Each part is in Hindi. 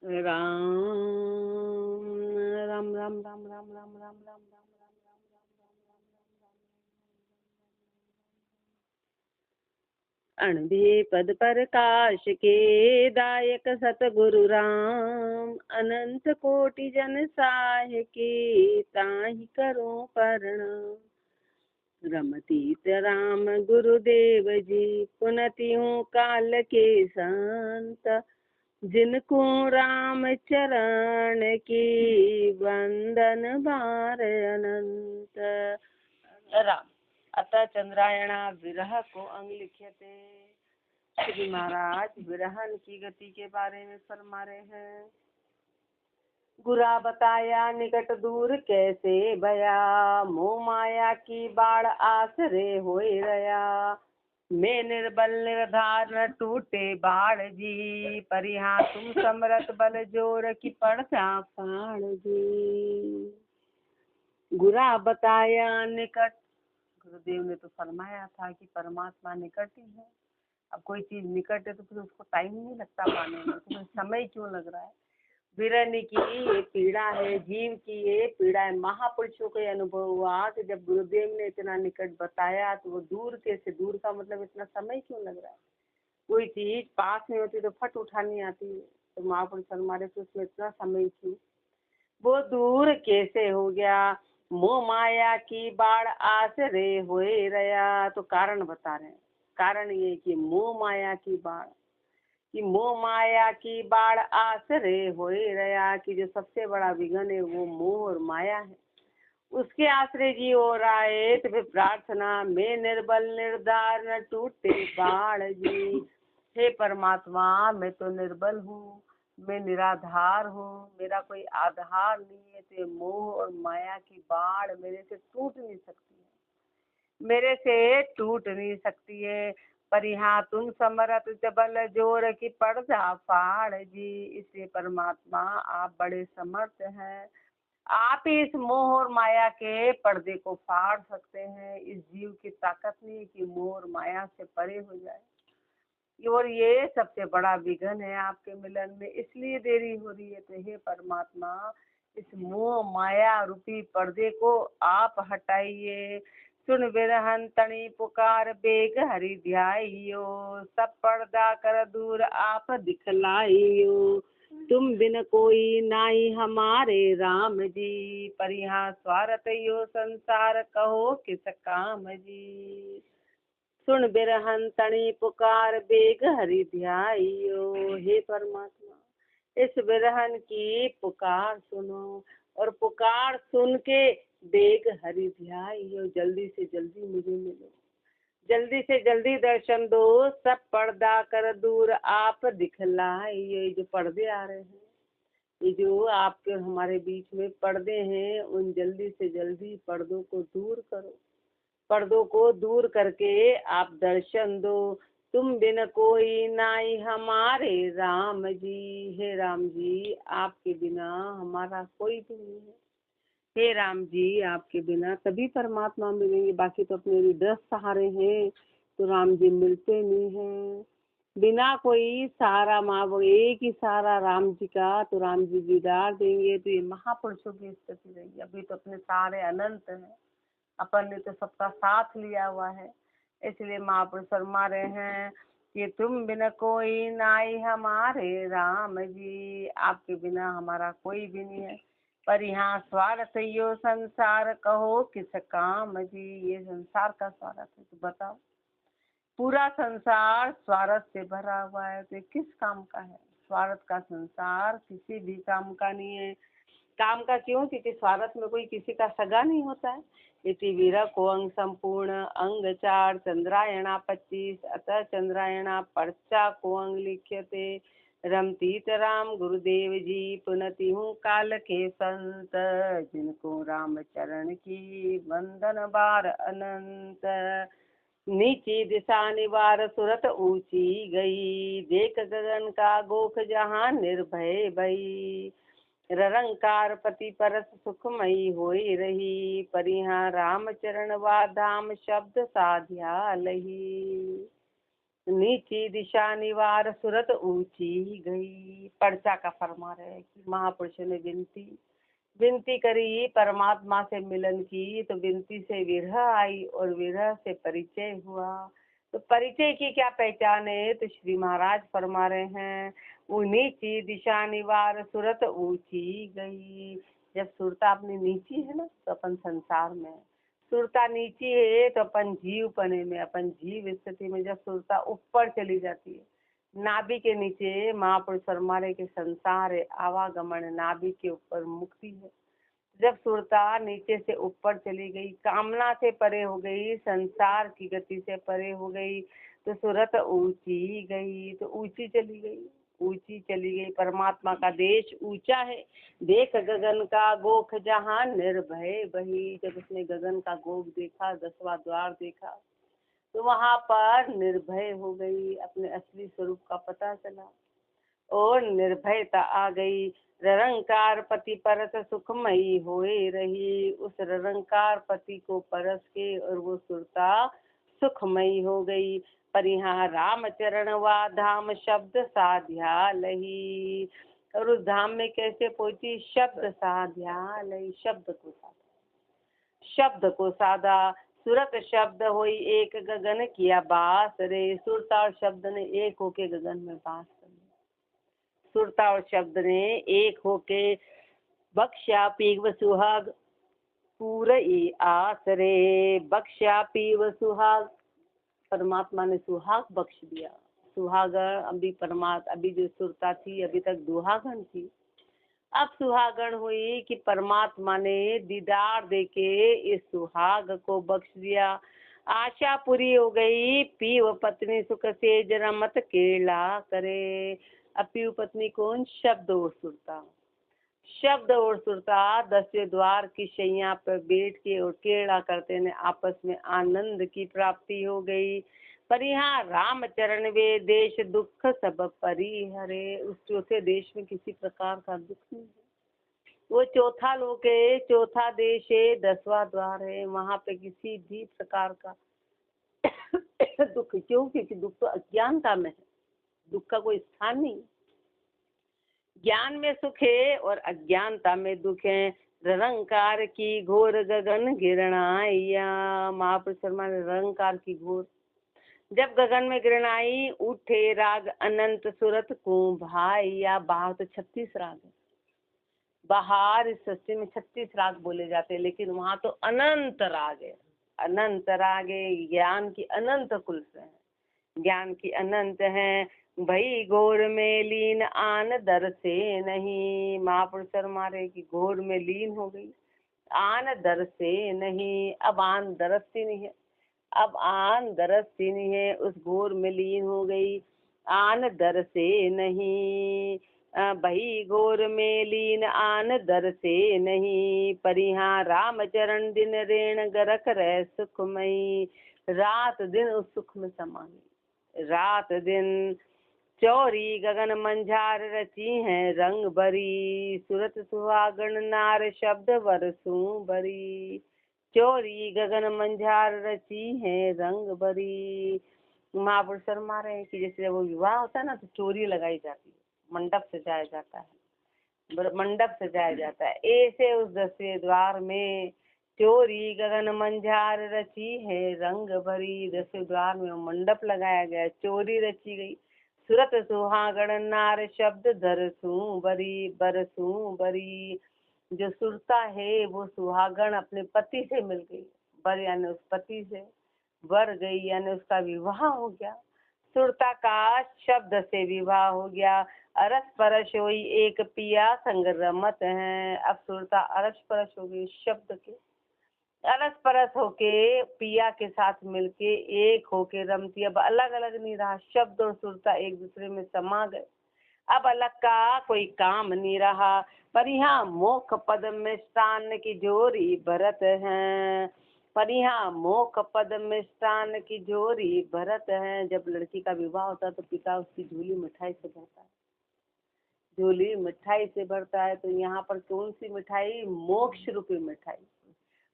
राम राम राम राम राम राम राम राम अणभे पद प्रकाश के दायक सतगुरु राम अनंत कोटि जन साह के ताहि करो प्रणाम। रमतीत राम गुरुदेव जी पुनतिहु काल के संत जिनको राम चरण की वंदन बार अनंत। राम अतः चंद्रायणा विरह को अंग लिख्यते। श्री महाराज विरहन की गति के बारे में फरमा रहे हैं। गुरा बताया निकट दूर कैसे भया, मोह माया की बाढ़ आसरे होए रया। मैं निर्बल निर्धार न टूटे बाढ़ जी, परिहा तुम समरथ बल जोर की पड़ता फाड़ जी। गुरा बताया निकट, गुरुदेव ने तो फरमाया था कि परमात्मा निकट ही है। अब कोई चीज निकट है तो फिर उसको टाइम नहीं लगता पाने में, तो समय क्यों लग रहा है। विरह की ये पीड़ा है, जीव की ये पीड़ा है। महापुरुषों को अनुभव हुआ कि जब गुरुदेव ने इतना निकट बताया तो वो दूर कैसे, दूर का मतलब इतना समय क्यों लग रहा है। कोई चीज पास में होती तो फट उठानी आती है, तो महापुरुष हमारे तो उसमें इतना समय क्यों। वो दूर कैसे हो गया, मोह माया की बाढ़ आसरे होए रया। तो कारण बता रहे हैं। कारण ये कि मोह माया की बाढ़, कि मोह माया की बाढ़ आसरे होए रया, कि जो सबसे बड़ा विघन है वो मोह और माया है, उसके आश्रय जी हो रहा है। तो फिर प्रार्थना में निर्बल निर्धार न टूटे बाढ़ जी। हे परमात्मा, मैं तो निर्बल हूँ, मैं निराधार हूँ, मेरा कोई आधार नहीं है। तो मोह और माया की बाढ़ मेरे से टूट नहीं सकती है, मेरे से टूट नहीं सकती है। पर यहाँ तुम समरथ बल जोर की पड़दा फाड़ जी। इसलिए परमात्मा आप बड़े समर्थ हैं, आप इस मोह और माया के पर्दे को फाड़ सकते हैं। इस जीव की ताकत नहीं कि मोह और माया से परे हो जाए, और ये सबसे बड़ा विघन है आपके मिलन में, इसलिए देरी हो रही है। तो हे परमात्मा, इस मोह माया रूपी पर्दे को आप हटाइए। सुन बिरहन तणी पुकार बेग हरि ध्याइयो, सब पर्दा कर दूर आप दिखलाइयो। तुम बिन कोई नाई हमारे राम जी, परिहा स्वार्थ यो संसार कहो किस काम जी। सुन बिरहन तणी पुकार बेग हरि ध्याइयो। हे परमात्मा, इस बिरहन की पुकार सुनो, और पुकार सुन के बेग हरि ध्याइयो, जल्दी से जल्दी मुझे मिलो, जल्दी से जल्दी दर्शन दो। सब पर्दा कर दूर आप दिखलाइयो। ये जो पर्दे आ रहे हैं, ये जो आपके हमारे बीच में पर्दे हैं, उन जल्दी से जल्दी पर्दों को दूर करो। पर्दों को दूर करके आप दर्शन दो। तुम बिन कोई नाई हमारे राम जी। हे राम जी, आपके बिना हमारा कोई भी नहीं है। हे राम जी, आपके बिना तभी परमात्मा मिलेंगे, बाकी तो अपने 10 सहारे हैं तो राम जी मिलते नहीं हैं। बिना कोई सहारा, माँ वो एक ही सहारा राम जी का, तो राम जी दीदार देंगे। तो ये महापुरुषों की स्थिति रही। अभी तो अपने सहारे अनंत हैं, अपन ने तो सबका साथ लिया हुआ है। इसलिए महापुरुष फरमा रहे हैं कि तुम बिना कोई नाई हमारे राम जी, आपके बिना हमारा कोई भी नहीं है। पर यहाँ स्वार्थ यो संसार कहो किस काम जी। ये संसार का स्वार्थ है, तो बताओ, पूरा संसार स्वार्थ से भरा हुआ है, तो किस काम का है। स्वार्थ का संसार किसी भी काम का नहीं है। काम का क्यों, क्योंकि स्वार्थ में कोई किसी का सगा नहीं होता है। इति वीर को अंग संपूर्ण अंग 4 चंद्रायणा 25 अतः चंद्रायणा पर्चा को अंग लिख्यते। रमतीत राम गुरुदेव जी पुनति हूँ काल के संत, जिनको राम चरण की वंदन बार अनंत। नीची दिशा निवार सुरत ऊंची गई, देख गगन का गोख जहाँ निर्भय भई। ररंकार पति परस सुखमयी होई रही, परिहा राम चरण वा धाम शब्द साध्या लही। नीची दिशा निवार सुरत ऊंची गई। पर्चा का फरमा रहे हैं कि महापुरुष ने विनती करी परमात्मा से मिलन की, तो विनती से विरह आई और विरह से परिचय हुआ। तो परिचय की क्या पहचान है? तो श्री महाराज फरमा रहे हैं, वो नीची दिशा निवार सुरत ऊंची गई। जब सुरता अपनी नीची है ना, तो अपन संसार में, सुरता नीची है तो अपन जीवपने में, अपन जीव स्थिति में। जब सुरता ऊपर चली जाती है, नाभि के नीचे महापुरुष फरमा रहे कि संसार है, आवागमन, नाभि के ऊपर मुक्ति है। जब सुरता नीचे से ऊपर चली गई, कामना से परे हो गई, संसार की गति से परे हो गई, तो सुरत ऊंची गई, तो ऊंची चली गई, ऊंची चली गई। परमात्मा का देश ऊंचा है। देख गगन का गोख जहाँ निर्भय बही। जब उसने गगन का गोख देखा, 10वां द्वार देखा, तो वहां पर निर्भय हो गई, अपने असली स्वरूप का पता चला और निर्भयता आ गई। निरंकार पति परस सुखमयी होए रही। उस निरंकार पति को परस के और वो सुरता सुखमयी हो गई। पर यहाँ राम चरण वा धाम शब्द साध्या लही। और उस धाम में कैसे पहुंची? शब्द साध्या लही, शब्द को साधा, शब्द को साधा। सुरत शब्द होई एक गगन किया बास रे। सुरता और शब्द ने एक होके गगन में बास कर लिया। सुरता और शब्द ने एक होके बख्शा पीव सुहाग पूरई आस रे। बख्शा पीव सुहाग, परमात्मा ने सुहाग बख्श दिया। सुहागण अभी जो सुरता थी अभी तक दुहागण थी, अब सुहागण हुई कि परमात्मा ने दीदार देके इस सुहाग को बख्श दिया। आशा पूरी हो गई, पीव पत्नी सुख से जरा मत केला करे। अब पीव पत्नी कौन? शब्द और सुरता। शब्द और सुरता 10वें द्वार की शैया पर बैठ के और केड़ा करते ने आपस में आनंद की प्राप्ति हो गई। पर यहाँ राम चरण वे देश दुख सब परिहरे। उस चौथे देश में किसी प्रकार का दुख नहीं है। वो चौथा लोक है, चौथा देश है, 10वां द्वार है, वहां पे किसी भी प्रकार का दुख, क्यों? क्योंकि दुख तो अज्ञानता में है, दुख का कोई स्थान नहीं। ज्ञान में सुख है और अज्ञानता में दुख है। निरंकार की घोर गगन गिरणाइया। महापुरुष शर्मा ने निरंकार की घोर, जब गगन में गिरणाई, उठे राग अनंत सुरत को भाई। या बाहर तो 36 राग है, बाहर इस सृष्टि में 36 राग बोले जाते हैं, लेकिन वहां तो अनंत राग है, अनंत राग है। ज्ञान की अनंत कुल्स है, ज्ञान की अनंत है। भई घोर में लीन आन दर से नहीं। महापुरुष शर्मा रे की घोर में लीन हो गई, आन दर से नहीं। अब आन दरसती नहीं है, अब आन दरसती नहीं है, उस घोर में लीन हो गई, आन दर से नहीं। भई घोर में लीन आन दर से नहीं। परिहा राम चरण दिन रेण गरक रह सुखमयी। रात दिन उस सुख में समा गई, रात दिन। चौरी गगन मंझार रची है रंग भरी। सुरत सुहागण नार शब्द बरसू भरी। चोरी गगन मंझार रची है रंग भरी। महापुरुष शर्मा रहे हैं कि जैसे वो विवाह होता है ना, तो चोरी लगाई जाती है, मंडप सजाया जाता है, मंडप सजाया जाता है। ऐसे उस 10वें द्वार में चोरी गगन मंझार रची है रंग भरी। 10वें द्वार में मंडप लगाया गया, चोरी रची गई। सुरत सुहागण नार शब्द धरसू बरी, बरसू बरी। जो सुरता है वो सुहागण अपने पति से मिल गई, बर यानी उस पति से बर गई, यानी उसका विवाह हो गया। सुरता का शब्द से विवाह हो गया। अरस परस हुई एक पिया संग रमत है। अब सुरता अरस परस हो गई शब्द के, अरस परस होके पिया के साथ मिलके एक होके रमती। अब अलग अलग नहीं रहा, शब्द और सुरता एक दूसरे में समा गए, अब अलग का कोई काम नहीं रहा। पर यहाँ मोख पद मिष्टान की जोरी भरत है। पर यहाँ मोख पद मिष्टान की जोरी भरत है। जब लड़की का विवाह होता है तो पिता उसकी झोली मिठाई से भरता है, झोली मिठाई से भरता है। तो यहाँ पर कौन सी मिठाई? मोक्ष रूपी मिठाई।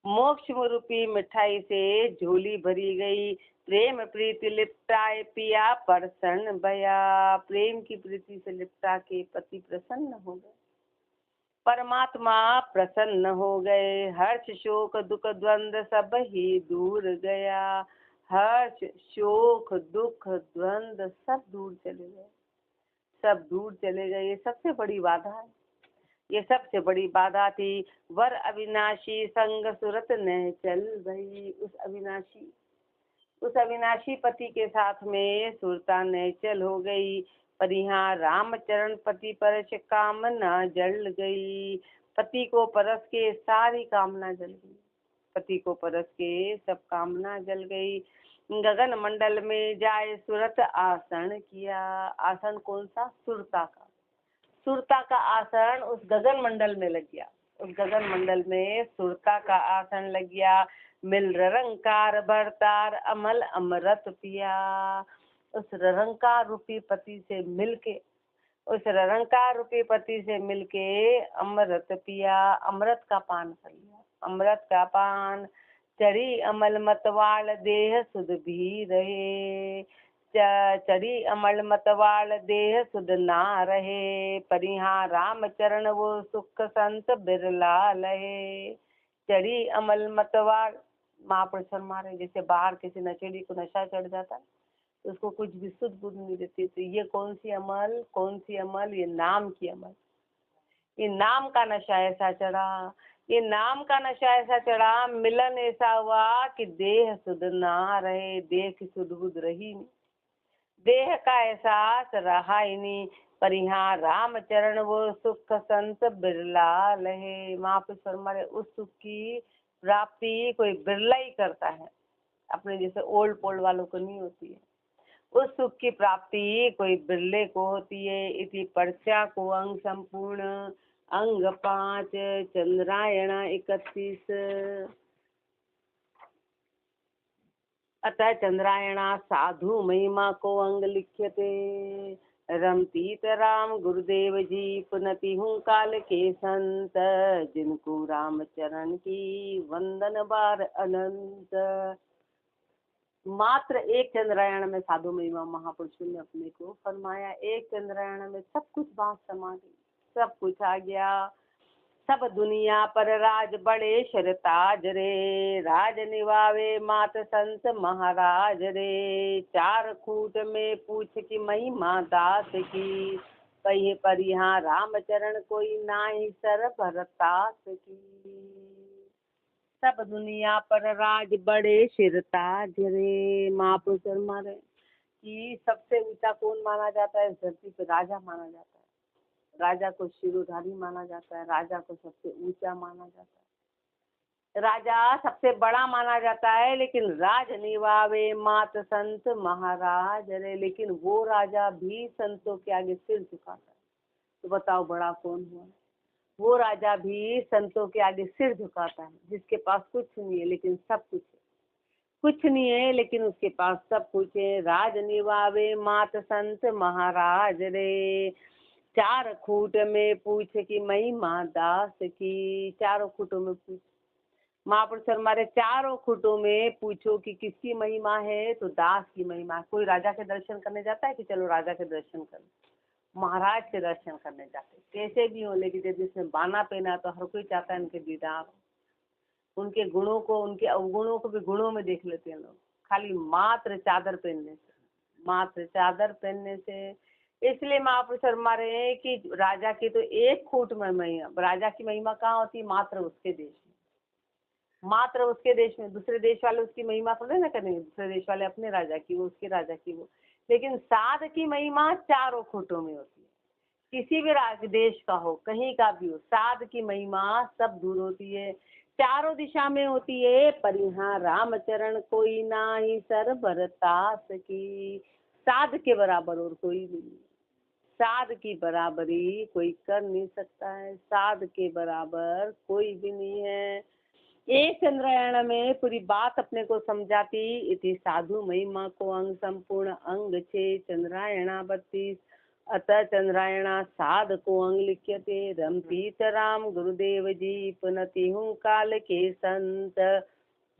मोक्ष रूपी मिठाई से झोली भरी गई। प्रेम प्रीति लिपटाए पिया प्रसन्न भया। प्रेम की प्रीति से लिपटा के पति प्रसन्न हो गए, परमात्मा प्रसन्न हो गए। हर्ष शोक दुख द्वंद्व सब ही दूर गया। हर्ष शोक दुख द्वंद्व सब दूर चले गए, सब दूर चले गए। ये सबसे बड़ी बाधा है, ये सबसे बड़ी बाधा थी। वर अविनाशी संग सुरत न चल भई। उस अविनाशी पति के साथ में सुरता नैचल हो गई। पर यहाँ रामचरण पति परस कामना जल गई। पति को परस के सारी कामना जल गई, पति को परस के सब कामना जल गई। गगन मंडल में जाए सुरत आसन किया। आसन कौन सा? सुरता का। सुरता का आसन उस गगन मंडल में लग गया, उस गगन मंडल में सुरता का आसन लग गया। मिल रंकार भरतार अमल अमृत पिया। उस रंकार रूपी पति से मिलके, उस रंकार रूपी पति से मिलके अमृत पिया, अमृत का पान कर लिया, अमृत का पान। चढ़ी अमल मतवाल देह सुध भी रहे। चढ़ी अमल मतवाल देह सुध ना रहे। परिहा राम चरण वो सुख संत बिरला लहे। चढ़ी अमल मतवाल, महापुरुष फरमा रहे जैसे बाहर किसी नशेड़ी को नशा चढ़ जाता है तो उसको कुछ भी सुध बुध नहीं देती। तो ये कौन सी अमल, कौन सी अमल? ये नाम की अमल। ये नाम का नशा ऐसा चढ़ा, ये नाम का नशा ऐसा चढ़ा। मिलन ऐसा हुआ कि देह सुध ना रहे, देह की सुध बुध रही नहीं, देह का एहसास रहा ही नहीं। पर यहाँ राम चरण वो सुख संत बिरला लहे। महापुरुष फरमा रहे उस सुख की प्राप्ति कोई बिरला ही करता है, अपने जैसे ओल्ड पोल्ड वालों को नहीं होती है। उस सुख की प्राप्ति कोई बिरले को होती है। इसी पर्चा को अंग संपूर्ण अंग 5 चंद्रायण 31। अतः चंद्रायणा साधु महिमा को अंग लिख्यते। रमतीत राम गुरुदेव जी पुनति हूँ काल के संत। जिनको राम चरण की वंदन बार अनंत। मात्र एक चंद्रायण में साधु महिमा महापुरुषों ने अपने को फरमाया। एक चंद्रायण में सब कुछ बात समा गई, सब कुछ आ गया। सब दुनिया पर राज बड़े शरताज रे। राज निभावे मात संत महाराज रे। 4 खूट में पूछ की महिमा दास की। कहीं पर यहाँ रामचरण कोई नाही सर भरतास की। सब दुनिया पर राज बड़े शिरताज रे। महापुरुष फरमा कि सबसे ऊंचा कौन माना जाता है? इस धरती पे राजा माना जाता है। राजा को शिरोधारी माना जाता है, राजा को सबसे ऊंचा माना जाता है, राजा सबसे बड़ा माना जाता है। लेकिन राज निभावे मात संत महाराज रे। लेकिन वो राजा भी संतों के आगे सिर झुकाता है। तो बताओ बड़ा कौन हुआ? वो राजा भी संतों के आगे सिर झुकाता है, जिसके पास कुछ नहीं है लेकिन सब कुछ है, कुछ नहीं है लेकिन उसके पास सब कुछ है। राज निभावे मात संत महाराज रे। 4 खूट में पूछ की महिमा दास की। 4 खूटों में पूछ, महापुरुष हमारे 4 खूटों में पूछो कि किसकी महिमा है? तो दास की महिमा। कोई राजा के दर्शन करने जाता है कि चलो राजा के दर्शन कर, महाराज के दर्शन करने जाते, कैसे भी हो, लेकिन जब जिसने बाना पहना तो हर कोई चाहता है उनके दीदार, उनके गुणों को, उनके अवगुणों को भी गुणों में देख लेते हैं लोग, खाली मात्र चादर पहनने से, मात्र चादर पहनने से। इसलिए महापुरुष फरमा रहे हैं कि राजा की तो 1 खूट में महिमा। राजा की महिमा कहाँ होती है? मात्र उसके देश में, मात्र उसके देश में। दूसरे देश वाले उसकी महिमा थोड़े ना करेंगे, दूसरे देश वाले अपने राजा की, वो उसके राजा की वो। लेकिन साध की महिमा 4 खूटों में होती है। किसी भी राज्य देश का हो, कहीं का भी हो, साध की महिमा सब दूर होती है, चारों दिशा में होती है। पर यहाँ रामचरण कोई ना ही सर भरतास की। साध के बराबर और कोई नहीं, साध की बराबरी कोई कर नहीं सकता है, साध के बराबर कोई भी नहीं है। एक चंद्रायण में पूरी बात अपने को समझाती। इति साधु महिमा को अंग संपूर्ण अंग 6 चंद्रायणा 32। अतः चंद्रायणा साध को अंग लिख्यते। रमपीत राम गुरुदेव जी पुनति हूँ काल के संत।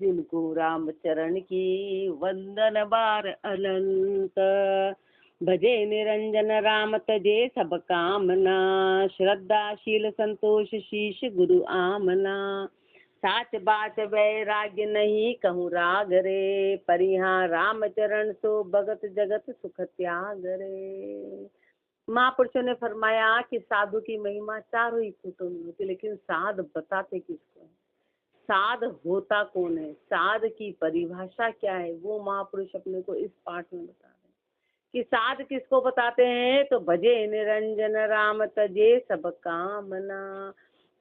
जिनको राम चरण की वंदन बार अनंत। भजे निरंजन राम तजे सब कामना, श्रद्धाशील संतोष शीश गुरु आमना। साच बाच वैराग्य नहीं कहूँ राग रे, परिहां राम चरण सो भगत जगत सुख त्याग रे। महापुरुषों ने फरमाया कि साधु की महिमा चारों ही कूटों में होती, लेकिन साध बताते किसको है, साध होता कौन है, साध की परिभाषा क्या है, वो महापुरुष अपने को इस पाठ में बता रहे हैं कि साध किसको बताते हैं। तो भजे निरंजन राम तजे सब कामना,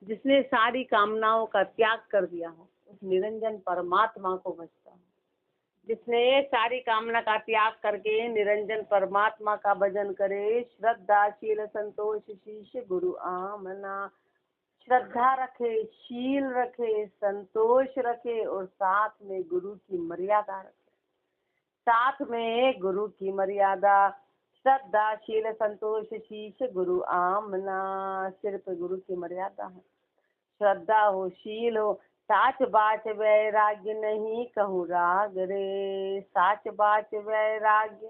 जिसने सारी कामनाओं का त्याग कर दिया हो उस निरंजन परमात्मा को भजता हो। जिसने सारी कामना का त्याग करके निरंजन परमात्मा का भजन करे, श्रद्धाशील संतोष शीश गुरु आमना। श्रद्धा रखे, शील रखे, संतोष रखे और साथ में गुरु की मर्यादा रखे। साथ में गुरु की मर्यादा, श्रद्धाशील संतोष शीश गुरु आमना। सिर पे गुरु की मर्यादा है, श्रद्धा हो, शील हो, साच बाच वैराग्य नहीं कहूँ राग रे। साच बाच वैराग्य,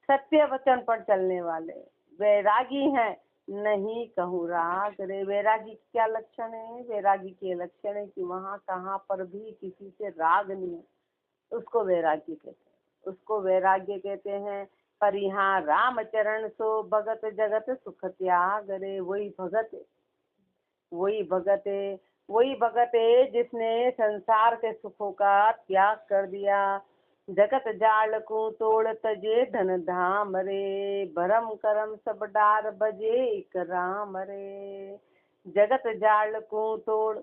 सत्य वचन पर चलने वाले वैरागी हैं, नहीं कहूँ राग रे। वैरागी की क्या लक्षण है, वैरागी के लक्षण है कि वहाँ कहाँ पर भी किसी से राग नहीं है, उसको वैरागी कहते हैं, उसको वैराग्य कहते हैं। पर यहाँ राम चरण सो भगत जगत सुख त्याग रे। वही भगत है, वही भगत है, वही भगत है जिसने संसार के सुखों का त्याग कर दिया। जगत जाल को तोड़ तजे धन धाम रे, भरम करम सब डार बजे एक राम रे। जगत जाल को तोड़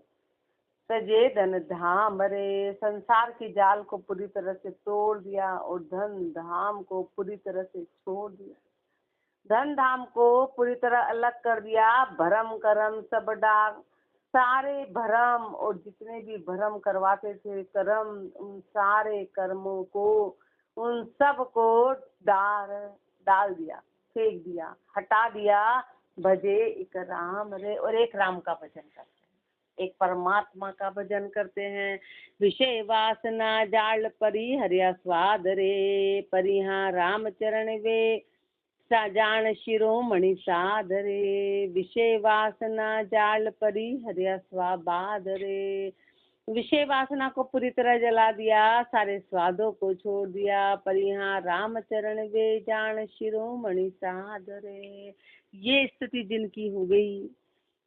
तजे धन धाम रे, संसार की जाल को पूरी तरह से तोड़ दिया और धन धाम को पूरी तरह से छोड़ दिया। धन धाम को पूरी तरह अलग कर दिया। भरम करम सब डार, सारे भरम और जितने भी भरम करवाते थे कर्म, उन सारे कर्मों को, उन सब को डाल दिया, फेंक दिया, हटा दिया। भजे एक राम रे, और एक राम का भजन करते हैं, एक परमात्मा का भजन करते हैं। विषय वासना जाल परी हरिया स्वाद रे, परिहां राम चरण वे जान शिरोमणि साधरे। विषय वासना जाल परी हरिया स्वाबाद रे, विषय वासना को पूरी तरह जला दिया, सारे स्वादों को छोड़ दिया। परिहां राम चरण वे जान शिरोमणि साधरे। ये स्थिति जिनकी हो गई,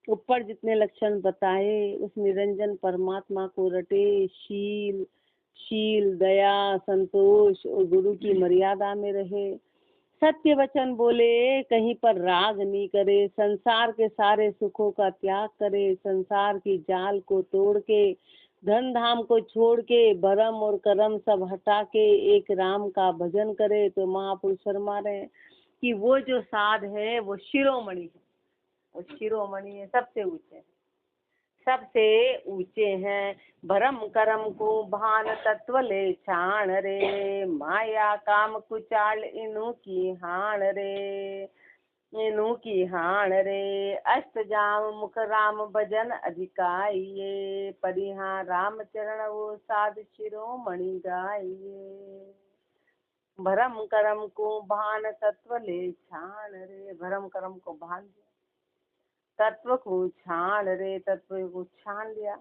ऊपर जितने लक्षण बताए उस निरंजन परमात्मा को रटे, शील दया संतोष और गुरु की मर्यादा में रहे, सत्य वचन बोले, कहीं पर राग नहीं करे, संसार के सारे सुखों का त्याग करे, संसार की जाल को तोड़ के, धन धाम को छोड़ के, भरम और कर्म सब हटा के एक राम का भजन करे। तो महापुरुष फरमा रहे हैं कि वो जो साध है वो शिरोमणि है, वो शिरोमणि है, सबसे ऊंचे है, सबसे ऊंचे हैं। भरम करम को भान तत्व ले छाण रे, माया काम कुचाल इनु की हाण रे, इनु की हाण रे। अष्ट जाम मुख राम भजन अधिकाइये, परिहां राम चरण वो साध शिरोमणि गाइये। भरम करम को भान तत्व ले छाण रे, भरम करम को भान दिया, तत्व को छान रे, तत्व को छान लिया।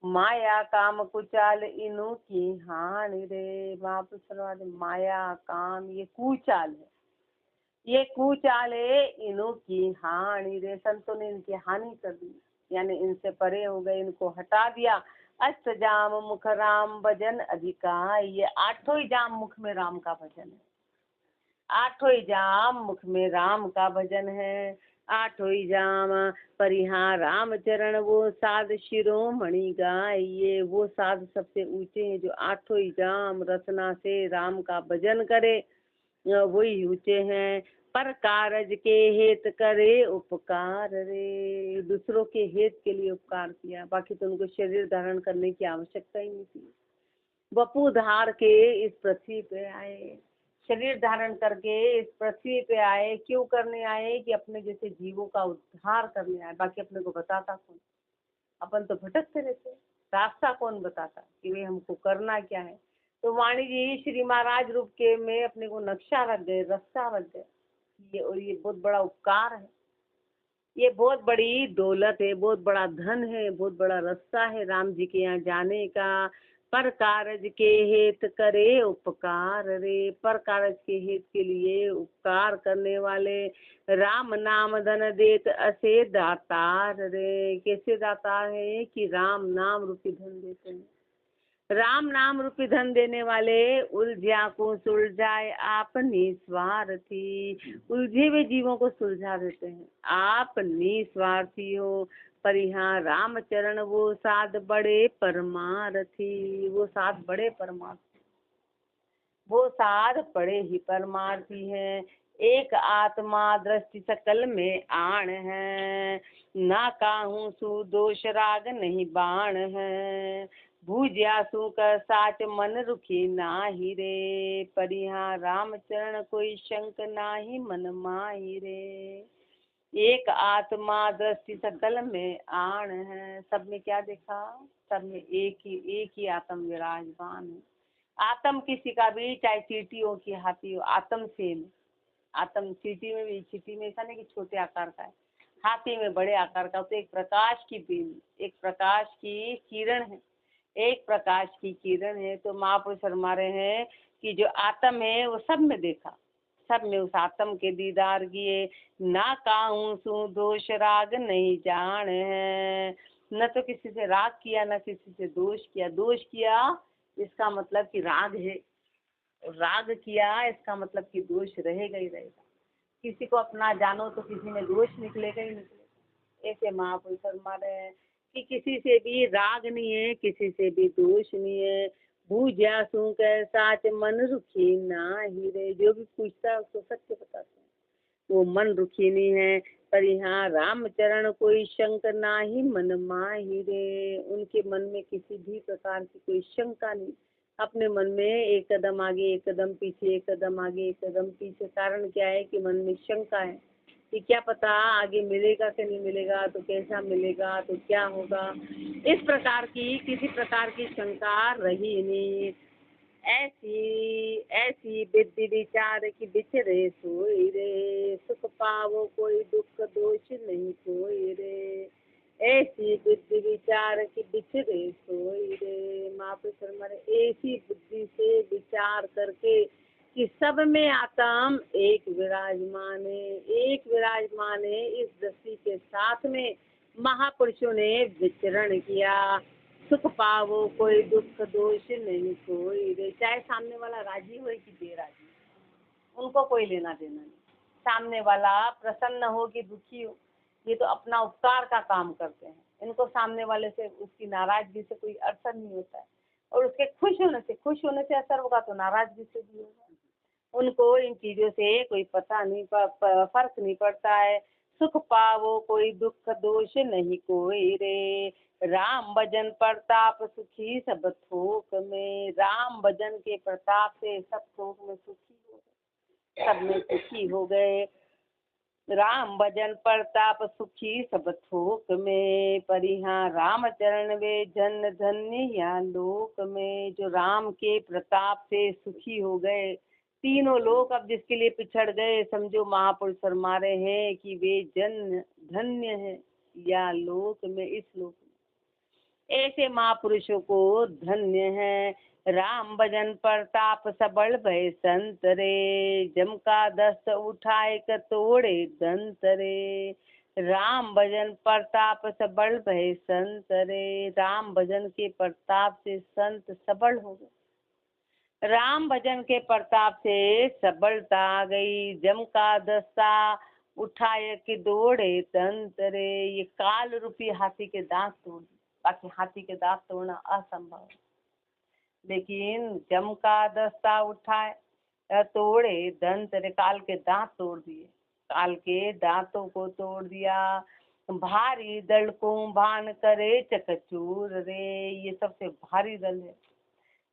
माया काम कुचाल इनु की हान रे, महापुरुष माया काम ये कुचाल है, ये कुचाल है, इनु की हानि रे। संतों ने इनकी हानि कर दी, यानी इनसे परे हो गए, इनको हटा दिया। अष्ट जाम मुख राम भजन अधिकार, ये आठों ही जाम मुख में राम का भजन है, आठों ही जाम मुख में राम का भजन है। आठों ही जाम परिहां राम चरण वो साध शिरोमणि गाइये, वो साध सबसे ऊंचे हैं जो आठों ही जाम रचना से राम का भजन करे, वही ऊंचे हैं। पर कारज के हेत करे उपकार रे, दूसरों के हित के लिए उपकार किया, बाकी तो उनको शरीर धारण करने की आवश्यकता ही नहीं थी। वपु धार के इस पृथ्वी पे आए, शरीर धारण करके इस पृथ्वी पे आए, क्यों करने आए कि अपने जैसे जीवों का उद्धार करने आए, बाकी अपने को बताता कौन, अपन तो भटकते रहते। रास्ता कौन बताता कि भाई हमको करना क्या है। तो वाणी जी श्री महाराज रूप के में अपने को नक्शा रख गए, रास्ता रख गए। ये और ये बहुत बड़ा उपकार है, ये बहुत बड़ी दौलत है, बहुत बड़ा धन है, बहुत बड़ा रास्ता है राम जी के यहाँ जाने का। पर कारज के हेत करे उपकार रे, पर कारज के हेत के लिए उपकार करने वाले राम नाम धन देत असे दातार रे। कैसे दातार है कि राम नाम रूपी धन देते हैं। राम नाम रूपी धन देने वाले उलझा को सुलझाए आप निस्वार्थी, उलझे हुए जीवों को सुलझा देते हैं। आप निस्वार्थी हो, पर यहाँ रामचरण वो साध बड़े परमार्थी, वो साध बड़े परमार्थी, वो साध बड़े ही परमार्थी हैं। एक आत्मा दृष्टि सकल में आण है, ना काहू सु दोष राग नहीं बाण है। भूज्या सु कर साच मन रुखी नाही रे, पर यहाँ रामचरण कोई शंक नाही मन माही रे। एक आत्मा दृष्टि सकल में आण है, सब में क्या देखा, सब में एक ही आत्म विराजमान है। आत्म किसी का भी, चाहे चींटी हो कि हाथी हो, आत्म सेम। आत्म चींटी में भी, चींटी में ऐसा नहीं कि छोटे आकार का है, हाथी में बड़े आकार का। तो एक प्रकाश की बीम, एक प्रकाश की किरण है, एक प्रकाश की किरण है। तो महापुरुष फरमा रहे हैं कि जो आत्म है वो सब में देखा, सब में उस आत्म के दीदार किए। ना काहू सु दोष राग नहीं जान है, न तो किसी से राग किया, न किसी से दोष किया। दोष किया इसका मतलब कि राग है, राग किया इसका मतलब कि दोष रहेगा ही रहेगा। किसी को अपना जानो तो किसी में दोष निकलेगा ही निकलेगा। ऐसे महापुरुष फरमा रहे हैं कि किसी से भी राग नहीं है, किसी से भी दोष नहीं है। भूज्या सू कह साच मन रुखी ना ही रे, जो भी पूछता है उसको सत्य बताते हैं, वो मन रुखी नहीं है। पर यहाँ रामचरण कोई शंक ना ही मन माही रे, उनके मन में किसी भी प्रकार की कोई शंका नहीं। अपने मन में एक कदम आगे एक कदम पीछे, एक कदम आगे एक कदम पीछे। कारण क्या है कि मन में शंका है कि क्या पता आगे मिलेगा कि नहीं मिलेगा, तो कैसा मिलेगा, तो क्या होगा। इस प्रकार की किसी प्रकार की शंका रही नहीं। ऐसी ऐसी विधि विचार की बिछरे सोई रे, सुख पावो कोई दुख दोष नहीं कोई रे। ऐसी बुद्धि विचार की बिछरे सोई रे। महापुरुष फरमा रहे ऐसी बुद्धि से विचार करके कि सब में आत्म एक विराजमान है, एक विराजमान है। इस दृष्टि के साथ में महापुरुषों ने विचरण किया। सुख पावो कोई दुख दोष नहीं कोई रे, चाहे सामने वाला राजी हो कि बेराजी, उनको कोई लेना देना नहीं। सामने वाला प्रसन्न हो कि दुखी हो, ये तो अपना उपकार का काम करते हैं। इनको सामने वाले से, उसकी नाराजगी से कोई असर नहीं होता है, और उसके खुश होने से असर होगा तो नाराजगी से भी होगा। उनको इन चीजों से कोई पता नहीं, फर्क नहीं पड़ता है। सुख पावो कोई दुख दोष नहीं कोई रे, राम भजन प्रताप सुखी सब थोक में। राम भजन के प्रताप से सब थोक में सुखी हो गए, सब में सुखी हो गए। राम भजन प्रताप सुखी सब थोक में, पर यहाँ राम चरण वे जन धन्य या लोक में। जो राम के प्रताप से सुखी हो गए, तीनों लोग अब जिसके लिए पिछड़ गए, समझो महापुरुष फरमा रहे हैं कि वे जन धन्य है या लोक में, इस लोक में। ऐसे महापुरुषों को धन्य है। राम भजन प्रताप सबल भय संत रे, जम का दस्त उठाए क तोड़े दंत रे। राम भजन प्रताप सबल भय संत रे, राम भजन के प्रताप से संत सबल हो गए। राम भजन के प्रताप से सबलता आ गई। जम का दस्ता उठाए के दौड़े दंत रे, ये काल रूपी हाथी के दांत तोड़, बाकी हाथी के दांत तोड़ना असंभव है, लेकिन जम का दस्ता उठाए तोड़े दंत रे, काल के दांत तोड़ दिए, काल के दांतों को तोड़ दिया। भारी दल को भान करे चकचूर रे, ये सबसे भारी दल है,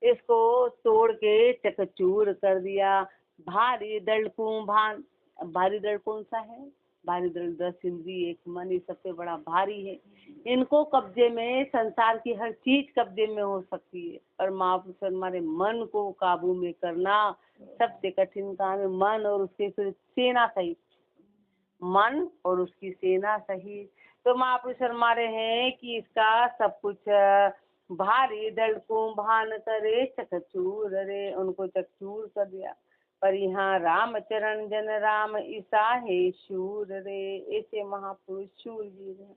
इसको तोड़ के चकचूर कर दिया। भारी दल को भान, भारी दल कौन सा है, भारी दृढ़ 10 इंद्रिय, एक मन, ये सबसे बड़ा भारी है। इनको कब्जे में, संसार की हर चीज कब्जे में हो सकती है, पर महापुरुष हमारे मन को काबू में करना सबसे कठिन काम है। मन और उसके फिर सेना सहित, मन और उसकी सेना सहित। तो महापुरुष हमारे हैं कि इसका सब कुछ भारी दृढ़ को भान करे चकचूर रे, उनको चकचूर कर दिया। पर यहाँ राम चरण जन राम ईसा है शूर रे, ऐसे महापुरुष शूरवीर हैं,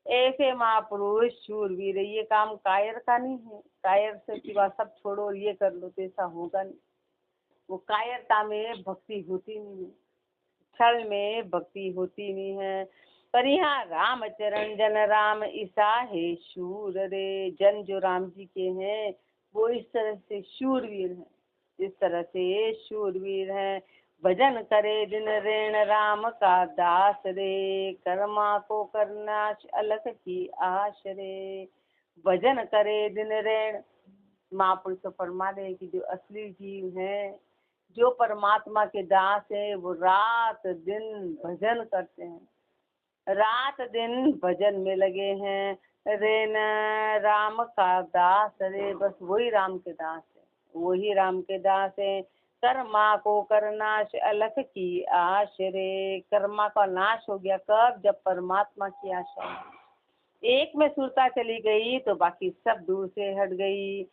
ऐसे महापुरुष शूरवीर है। ये काम कायर का नहीं है, कायर से सिवा सब छोड़ो और ये कर लो तो ऐसा होगा नहीं। वो कायरता में भक्ति होती नहीं है, छल में भक्ति होती नहीं है। पर यहाँ राम चरण जन राम ईसा है शूर रे, जन जो राम जी के हैं वो इस तरह से शूरवीर हैं, इस तरह से शूरवीर हैं। भजन करे दिन रेण राम का दास रे, कर्मा को करना अलग की आश रे। भजन करे दिन रेण, महापुरुष फरमा रहे कि जो असली जीव हैं, जो परमात्मा के दास है, वो रात दिन भजन करते हैं, रात दिन भजन में लगे हैं। रे न राम का दास रे, बस वही राम के दास है, वही राम के दास है। कर्मा को करनाश अलख की आश रे, कर्मा का नाश हो गया कब? जब परमात्मा की आशा है। एक में सुरता चली गई तो बाकी सब दूर से हट गई।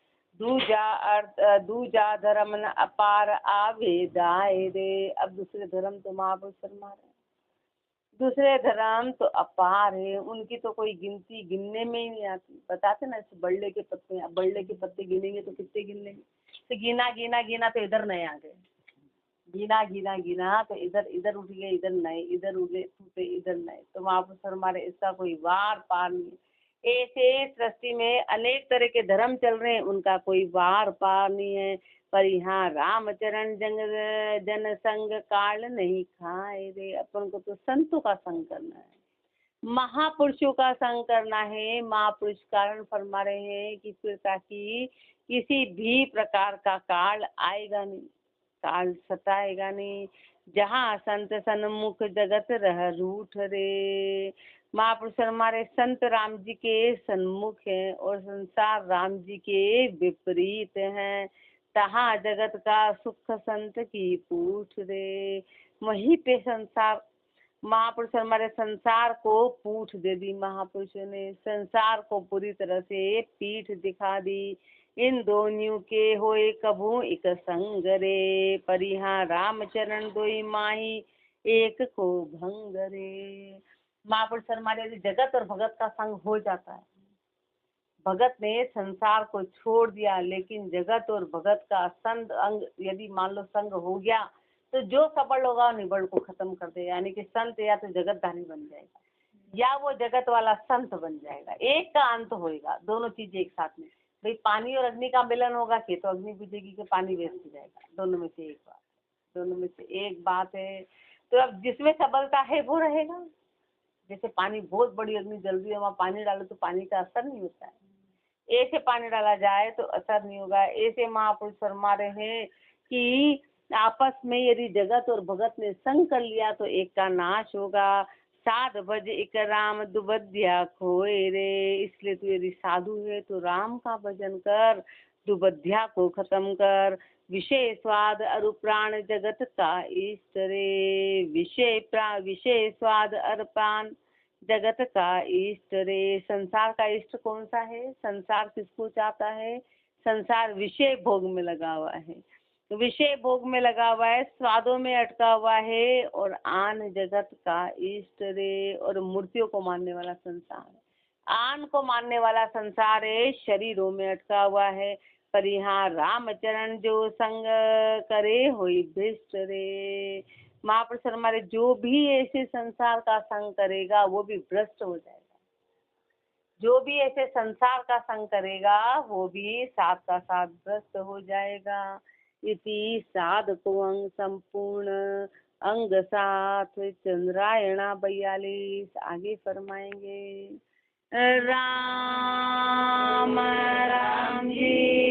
दूजा धर्म न अपार आवे दाए रे, अब दूसरे धर्म तो महापुरुष फरमा रहे, दूसरे धर्म तो अपार है, उनकी तो कोई गिनती गिनने में ही नहीं आती। बताते ना बल्ले के पत्ते, बल्ले के पत्ते गिनेंगे तो कितने गिन लेंगे? तो गिना गिना गिना तो इधर नए आ गए, गिना गिना गिना तो इधर इधर उठ गए, इधर नए, इधर उठे टूटे, इधर नए। तो महापुरुष हमारे इसका कोई वार पार नहीं। ऐसे सृष्टि में अनेक तरह के धर्म चल रहे हैं, उनका कोई वार पार नहीं है। पर यहाँ रामचरण जन संग काल नहीं खाए रे, अपन को तो संतों का संग करना है, महापुरुषों का संग करना है। महापुरुष कारण फरमा रहे हैं कि फिर ताकि किसी भी प्रकार का काल आएगा नहीं, काल सताएगा नहीं। जहाँ संत सन्मुख जगत रह रूठ रे, महापुरुष हमारे संत राम जी के सन्मुख हैं और संसार राम जी के विपरीत हैं। तहाँ जगत का सुख संत की पूछ रे, वहीं पे संसार, महापुरुष हमारे संसार को पूछ दे दी, महापुरुषों ने संसार को पूरी तरह से पीठ दिखा दी। इन दोनों के होए कभू एक संग रे, पर यहाँ रामचरण दोई माही एक को भंग रे। महापुरुष हमारे जगत और भगत का संग हो जाता है, भगत ने संसार को छोड़ दिया, लेकिन जगत और भगत का संग अंग यदि मान लो संग हो गया तो जो सबल होगा निबड़ को खत्म कर देगा। यानी कि संत या तो जगतधारी बन जाएगा या वो जगत वाला संत बन जाएगा, एक का अंत होएगा, दोनों चीज एक साथ में। भाई पानी और अग्नि का मिलन होगा कि तो अग्नि बुझेगी कि पानी वेस्ट हो जाएगा, दोनों में से एक बात, दोनों में से एक बात है। तो अब जिसमें सबलता है वो रहेगा। जैसे पानी, बहुत बड़ी अग्नि जल रही है, वहाँ पानी डालो तो पानी का असर नहीं होता है, ऐसे पानी डाला जाए तो असर नहीं होगा। ऐसे महापुरुष फरमा रहे हैं कि आपस में यदि जगत और भगत ने संग कर लिया तो एक का नाश होगा। साध भज एक राम दुबध्या खोए रे, इसलिए तू यदि साधु है तो राम का भजन कर, दुबध्या को खत्म कर। विषय स्वाद अरु प्राण जगत का इष्ट रे, विषय स्वाद अरु प्राण जगत का इष्ट रे। संसार का इष्ट कौन सा है? संसार किसको चाहता है? संसार विषय भोग में लगा हुआ है, विषय भोग में लगा हुआ है, स्वादों में अटका हुआ है, और आन जगत का इष्ट रे, और मूर्तियों को मानने वाला संसार है, आन को मानने वाला संसार है, शरीरों में अटका हुआ है। पर यहाँ रामचरण जो संग करे होई भ्रष्ट रे, महापुरुष हमारे जो भी ऐसे संसार का संग करेगा वो भी भ्रष्ट हो जाएगा, जो भी ऐसे संसार का संग करेगा वो भी साथ का साथ भ्रष्ट हो जाएगा। इति साधको अंग संपूर्ण अंग साथ चंद्रायणा 42 आगे फरमाएंगे। राम राम जी